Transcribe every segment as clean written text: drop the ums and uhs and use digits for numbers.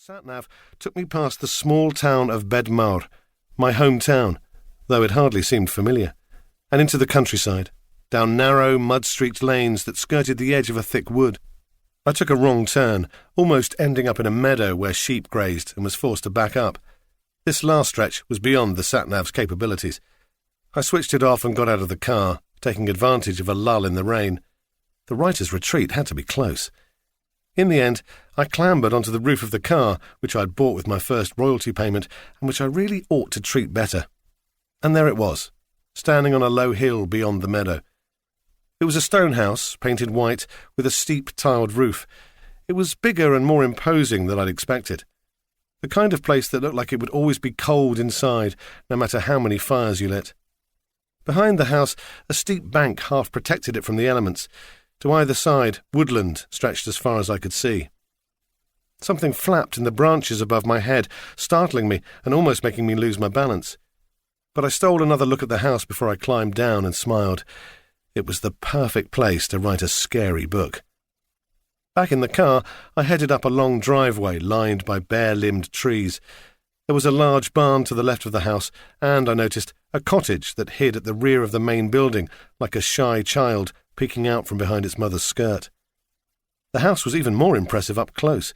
sat-nav took me past the small town of Bedmawr, my hometown, though it hardly seemed familiar, and into the countryside, down narrow, mud-streaked lanes that skirted the edge of a thick wood. I took a wrong turn, almost ending up in a meadow where sheep grazed, and was forced to back up. This last stretch was beyond the sat-nav's capabilities. I switched it off and got out of the car, taking advantage of a lull in the rain. The writer's retreat had to be close. In the end, I clambered onto the roof of the car, which I'd bought with my first royalty payment, and which I really ought to treat better. And there it was, standing on a low hill beyond the meadow. It was a stone house, painted white, with a steep tiled roof. It was bigger and more imposing than I'd expected. The kind of place that looked like it would always be cold inside, no matter how many fires you lit. Behind the house, a steep bank half protected it from the elements. To either side, woodland stretched as far as I could see. Something flapped in the branches above my head, startling me and almost making me lose my balance. But I stole another look at the house before I climbed down and smiled. It was the perfect place to write a scary book. Back in the car, I headed up a long driveway lined by bare-limbed trees. There was a large barn to the left of the house, and I noticed a cottage that hid at the rear of the main building like a shy child peeking out from behind its mother's skirt. The house was even more impressive up close.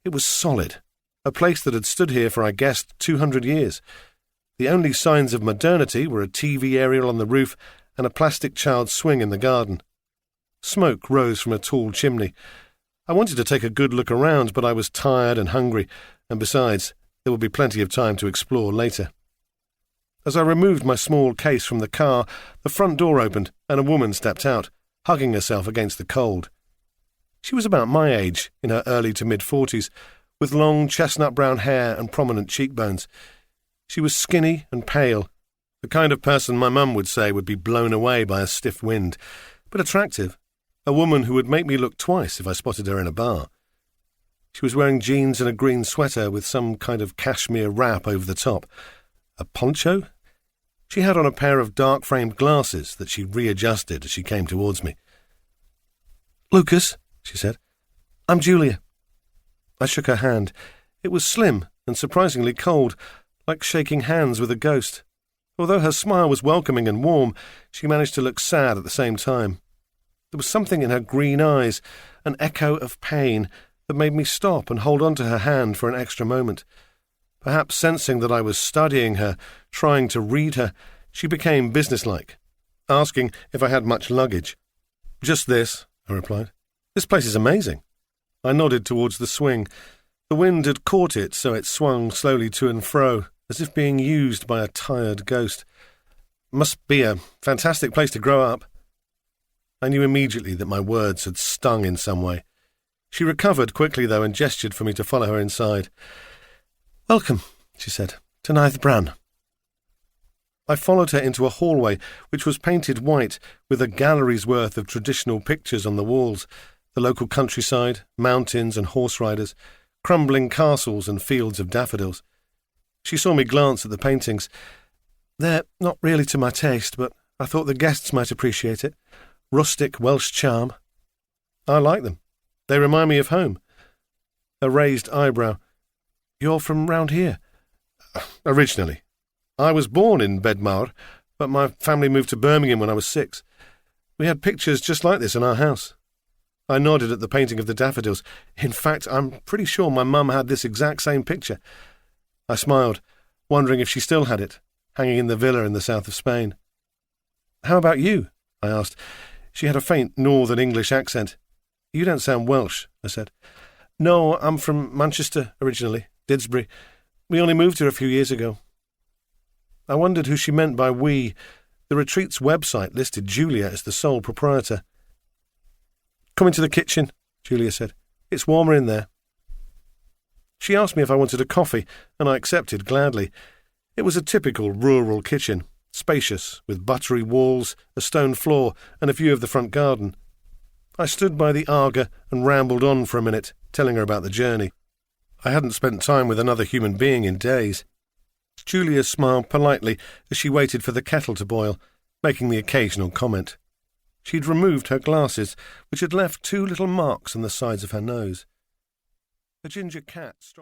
It was solid, a place that had stood here for, I guessed, 200 years. The only signs of modernity were a TV aerial on the roof and a plastic child swing in the garden. Smoke rose from a tall chimney. I wanted to take a good look around, but I was tired and hungry, and besides, there would be plenty of time to explore later. As I removed my small case from the car, the front door opened and a woman stepped out, hugging herself against the cold. She was about my age, in her early to mid-40s, with long chestnut-brown hair and prominent cheekbones. She was skinny and pale, the kind of person my mum would say would be blown away by a stiff wind, but attractive, a woman who would make me look twice if I spotted her in a bar. She was wearing jeans and a green sweater with some kind of cashmere wrap over the top. A poncho? She had on a pair of dark-framed glasses that she readjusted as she came towards me. "Lucas," she said, "I'm Julia." I shook her hand. It was slim and surprisingly cold, like shaking hands with a ghost. Although her smile was welcoming and warm, she managed to look sad at the same time. There was something in her green eyes, an echo of pain, that made me stop and hold on to her hand for an extra moment. Perhaps sensing that I was studying her, trying to read her, she became businesslike, asking if I had much luggage. "Just this," I replied. "This place is amazing." I nodded towards the swing. The wind had caught it, so it swung slowly to and fro, as if being used by a tired ghost. "Must be a fantastic place to grow up." I knew immediately that my words had stung in some way. She recovered quickly, though, and gestured for me to follow her inside. "Welcome," she said, "to Neath Bran." I followed her into a hallway which was painted white with a gallery's worth of traditional pictures on the walls, the local countryside, mountains and horse riders, crumbling castles and fields of daffodils. She saw me glance at the paintings. "They're not really to my taste, but I thought the guests might appreciate it. Rustic Welsh charm." "I like them. They remind me of home." A raised eyebrow. "You're from round here?" "Originally. I was born in Bedmawr, but my family moved to Birmingham when I was 6. We had pictures just like this in our house." I nodded at the painting of the daffodils. "In fact, I'm pretty sure my mum had this exact same picture." I smiled, wondering if she still had it, hanging in the villa in the south of Spain. "How about you?" I asked. She had a faint northern English accent. "You don't sound Welsh," I said. "No, I'm from Manchester originally, Didsbury. We only moved here a few years ago." I wondered who she meant by we. The retreat's website listed Julia as the sole proprietor. "Come into the kitchen," Julia said. "It's warmer in there." She asked me if I wanted a coffee, and I accepted gladly. It was a typical rural kitchen, spacious, with buttery walls, a stone floor, and a view of the front garden. I stood by the Aga and rambled on for a minute, telling her about the journey. I hadn't spent time with another human being in days. Julia smiled politely as she waited for the kettle to boil, making the occasional comment. She'd removed her glasses, which had left 2 little marks on the sides of her nose. A ginger cat strolled